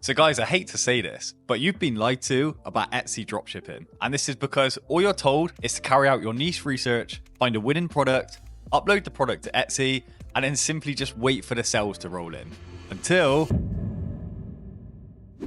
So guys, I hate to say this, but you've been lied to about Etsy dropshipping. And this is because all you're told is to carry out your niche research, find a winning product, upload the product to Etsy, and then simply just wait for the sales to roll in. Until...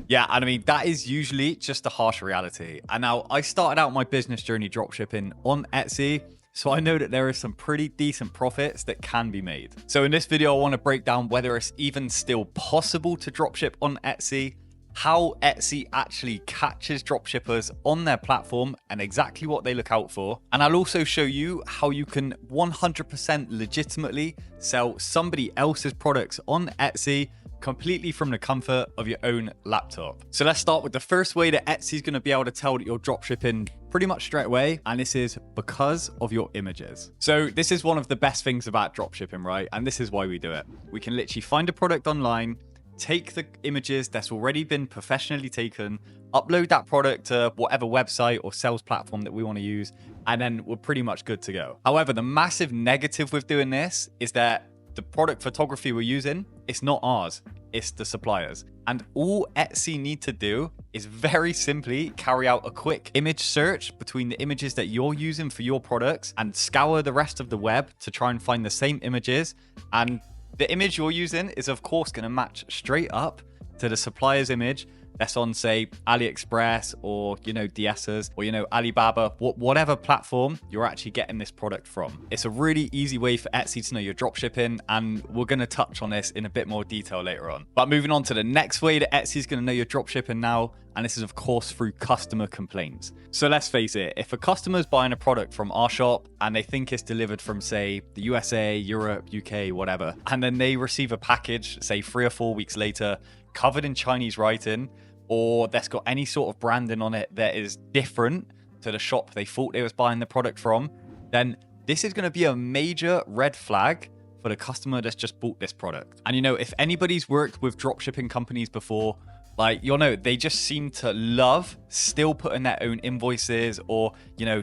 Yeah, and I mean, that is usually just a harsh reality. And now I started out my business journey dropshipping on Etsy, so I know that there is some pretty decent profits that can be made. So in this video, I want to break down whether it's even still possible to dropship on Etsy, how Etsy actually catches dropshippers on their platform and exactly what they look out for. And I'll also show you how you can 100% legitimately sell somebody else's products on Etsy completely from the comfort of your own laptop. So let's start with the first way that Etsy is going to be able to tell that you're dropshipping pretty much straight away, and this is because of your images. So this is one of the best things about dropshipping, right? And this is why we do it. We can literally find a product online, take the images that's already been professionally taken, upload that product to whatever website or sales platform that we want to use, and then we're pretty much good to go. However, the massive negative with doing this is that the product photography we're using, it's not ours, it's the suppliers. And all Etsy need to do is very simply carry out a quick image search between the images that you're using for your products and scour the rest of the web to try and find the same images. And the image you're using is of course going to match straight up to the supplier's image that's on, say, AliExpress or, DS's or, Alibaba, whatever platform you're actually getting this product from. It's a really easy way for Etsy to know you're dropshipping, and we're going to touch on this in a bit more detail later on. But moving on to the next way that Etsy is going to know you're dropshipping now, and this is of course through customer complaints. So let's face it, if a customer's buying a product from our shop and they think it's delivered from, say, the USA, Europe, UK, whatever, and then they receive a package, say 3 or 4 weeks later, covered in Chinese writing, or that's got any sort of branding on it that is different to the shop they thought they was buying the product from, then this is going to be a major red flag for the customer that's just bought this product. And if anybody's worked with dropshipping companies before, they just seem to love still putting their own invoices or,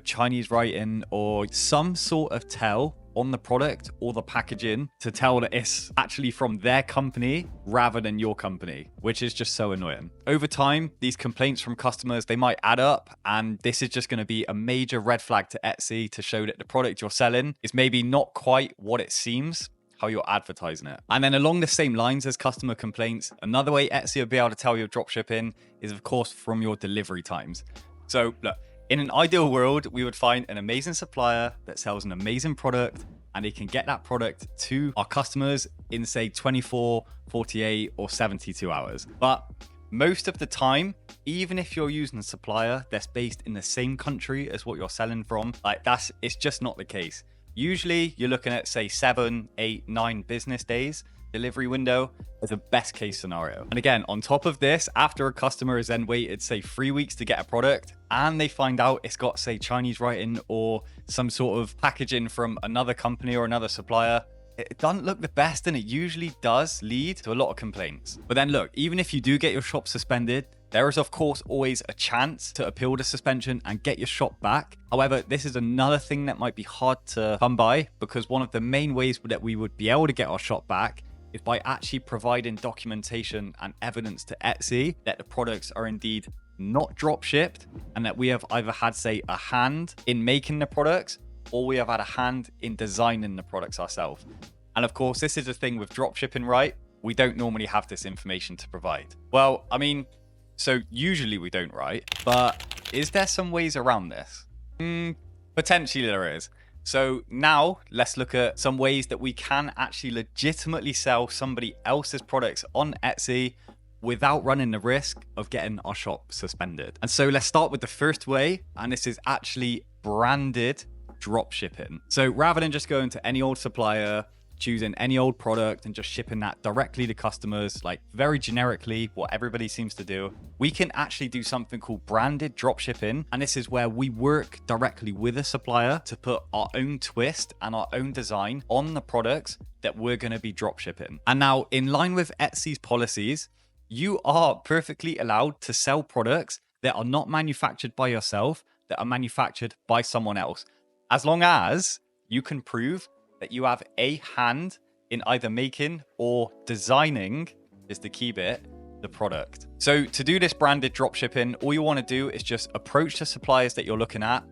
Chinese writing or some sort of tell on the product or the packaging to tell that it's actually from their company rather than your company, which is just so annoying. Over time, these complaints from customers, they might add up, and this is just going to be a major red flag to Etsy to show that the product you're selling is maybe not quite what it seems, how you're advertising it. And then along the same lines as customer complaints, another way Etsy will be able to tell you're dropshipping is of course from your delivery times. So look, in an ideal world, we would find an amazing supplier that sells an amazing product, and they can get that product to our customers in, say, 24, 48, or 72 hours. But most of the time, even if you're using a supplier that's based in the same country as what you're selling from, it's just not the case. Usually, you're looking at, say, 7, 8, 9 business days delivery window as a best case scenario. And again, on top of this, after a customer has then waited, say, 3 weeks to get a product, and they find out it's got, say, Chinese writing or some sort of packaging from another company or another supplier, it doesn't look the best, and it usually does lead to a lot of complaints. But then look, even if you do get your shop suspended, there is of course always a chance to appeal the suspension and get your shop back. However, this is another thing that might be hard to come by, because one of the main ways that we would be able to get our shop back is by actually providing documentation and evidence to Etsy that the products are indeed not drop shipped, and that we have either had, say, a hand in making the products, or we have had a hand in designing the products ourselves. And of course, this is the thing with drop shipping, right? We don't normally have this information to provide. Well, I mean, so usually we don't, right? But is there some ways around this? Potentially there is. So now let's look at some ways that we can actually legitimately sell somebody else's products on Etsy without running the risk of getting our shop suspended. And so let's start with the first way, and this is actually branded drop shipping. So rather than just going to any old supplier, choosing any old product and just shipping that directly to customers, like very generically, what everybody seems to do, we can actually do something called branded drop shipping. And this is where we work directly with a supplier to put our own twist and our own design on the products that we're going to be drop shipping. And now, in line with Etsy's policies, you are perfectly allowed to sell products that are not manufactured by yourself, that are manufactured by someone else, as long as you can prove that you have a hand in either making or designing, is the key bit, the product. So to do this branded dropshipping, all you want to do is just approach the suppliers that you're looking at,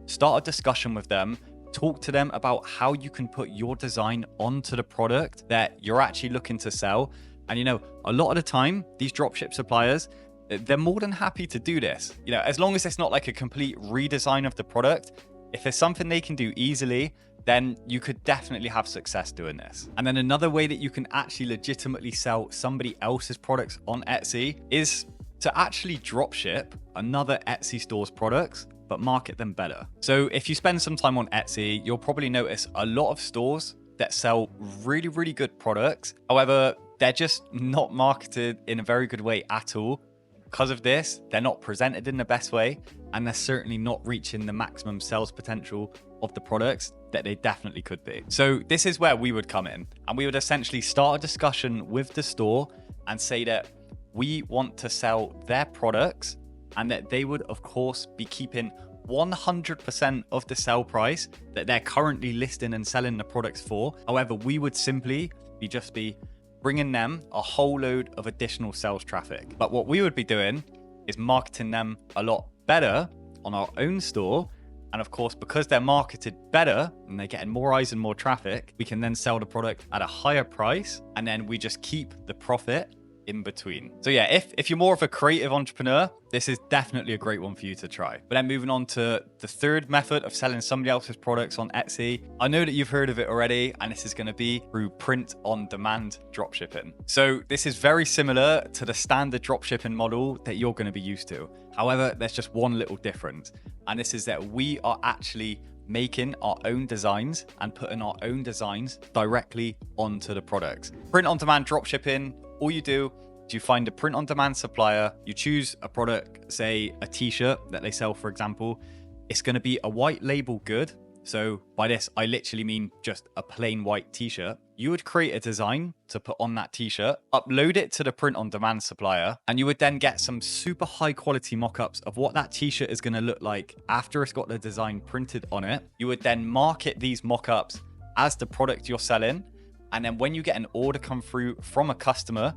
start a discussion with them, talk to them about how you can put your design onto the product that you're actually looking to sell. And a lot of the time, these dropship suppliers, they're more than happy to do this. As long as it's not like a complete redesign of the product, if it's something they can do easily, then you could definitely have success doing this. And then another way that you can actually legitimately sell somebody else's products on Etsy is to actually dropship another Etsy store's products, but market them better. So if you spend some time on Etsy, you'll probably notice a lot of stores that sell really, really good products. However, they're just not marketed in a very good way at all. Because of this, they're not presented in the best way, and they're certainly not reaching the maximum sales potential of the products that they definitely could be. So this is where we would come in, and we would essentially start a discussion with the store and say that we want to sell their products, and that they would, of course, be keeping 100% of the sell price that they're currently listing and selling the products for. However, we would simply be bringing them a whole load of additional sales traffic. But what we would be doing is marketing them a lot better on our own store. And of course, because they're marketed better and they're getting more eyes and more traffic, we can then sell the product at a higher price, and then we just keep the profit in between. So yeah, if you're more of a creative entrepreneur, this is definitely a great one for you to try. But then moving on to the third method of selling somebody else's products on Etsy. I know that you've heard of it already, and this is going to be through print-on-demand dropshipping. So this is very similar to the standard dropshipping model that you're going to be used to. However, there's just one little difference, and this is that we are actually making our own designs and putting our own designs directly onto the products. Print-on-demand dropshipping, all you do is you find a print-on-demand supplier, you choose a product, say a t-shirt that they sell, for example. It's going to be a white label good. So by this, I literally mean just a plain white t-shirt. You would create a design to put on that t-shirt, upload it to the print-on-demand supplier, and you would then get some super high quality mock-ups of what that t-shirt is going to look like after it's got the design printed on it. You would then market these mock-ups as the product you're selling. And then when you get an order come through from a customer,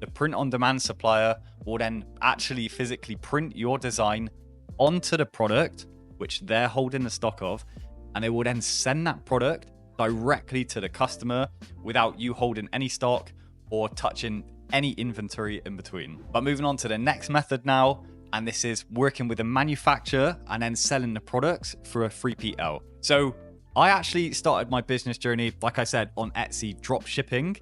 the print-on-demand supplier will then actually physically print your design onto the product, which they're holding the stock of, and they will then send that product directly to the customer without you holding any stock or touching any inventory in between. But moving on to the next method now, and this is working with a manufacturer and then selling the products through a 3PL. So I actually started my business journey, like I said, on Etsy drop shipping.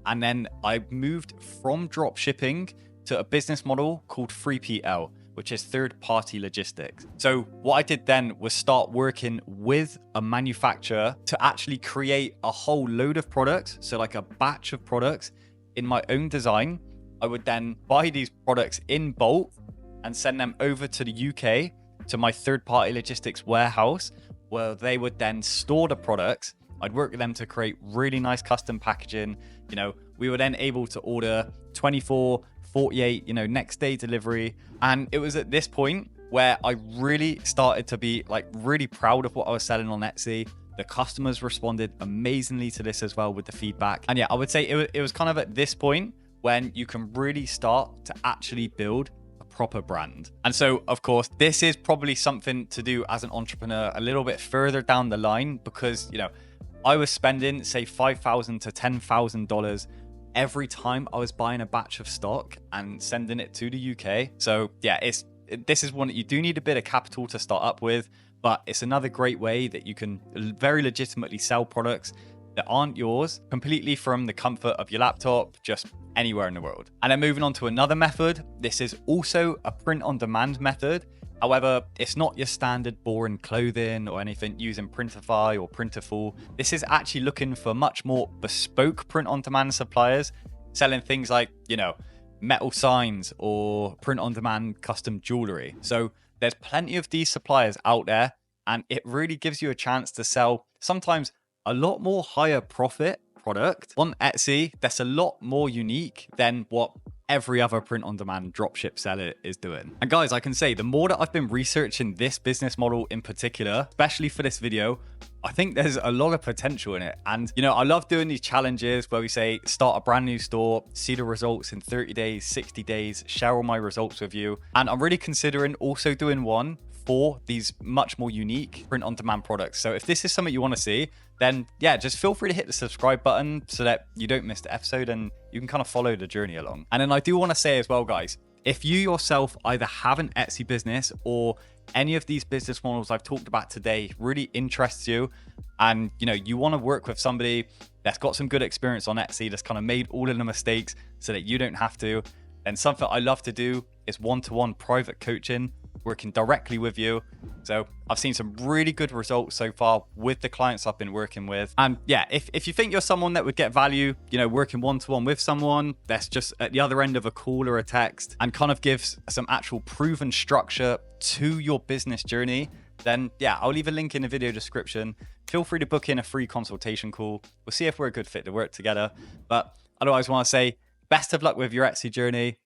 And then I moved from drop shipping to a business model called 3PL, which is third-party logistics. So what I did then was start working with a manufacturer to actually create a whole load of products. So like a batch of products in my own design. I would then buy these products in bulk and send them over to the UK to my third-party logistics warehouse, where they would then store the products. I'd work with them to create really nice custom packaging. We were then able to order 24, 48, next day delivery. And it was at this point where I really started to be really proud of what I was selling on Etsy. The customers responded amazingly to this as well with the feedback. And yeah, I would say it was kind of at this point when you can really start to actually build proper brand. And so, of course, this is probably something to do as an entrepreneur a little bit further down the line, because, I was spending, say, $5,000 to $10,000 every time I was buying a batch of stock and sending it to the UK. So yeah, this is one that you do need a bit of capital to start up with, but it's another great way that you can very legitimately sell products that aren't yours completely from the comfort of your laptop, just anywhere in the world. And then moving on to another method, this is also a print-on-demand method. However, it's not your standard boring clothing or anything using Printify or Printful. This is actually looking for much more bespoke print-on-demand suppliers, selling things like, metal signs or print-on-demand custom jewelry. So there's plenty of these suppliers out there, and it really gives you a chance to sell sometimes a lot more higher profit product on Etsy that's a lot more unique than what every other print-on-demand dropship seller is doing. And guys, I can say the more that I've been researching this business model in particular, especially for this video, I think there's a lot of potential in it. And, you know, I love doing these challenges where we say, start a brand new store, see the results in 30 days, 60 days, share all my results with you. And I'm really considering also doing one for these much more unique print-on-demand products. So if this is something you want to see, then yeah, just feel free to hit the subscribe button so that you don't miss the episode and you can kind of follow the journey along. And then I do want to say as well, guys, if you yourself either have an Etsy business or any of these business models I've talked about today really interests you, and you know you want to work with somebody that's got some good experience on Etsy, that's kind of made all of the mistakes so that you don't have to, then something I love to do is one-to-one private coaching, working directly with you. So I've seen some really good results so far with the clients I've been working with. And yeah, if you think you're someone that would get value, you know, working one-to-one with someone that's just at the other end of a call or a text and kind of gives some actual proven structure to your business journey, then yeah, I'll leave a link in the video description. Feel free to book in a free consultation call. We'll see if we're a good fit to work together. But otherwise, I want to say best of luck with your Etsy journey.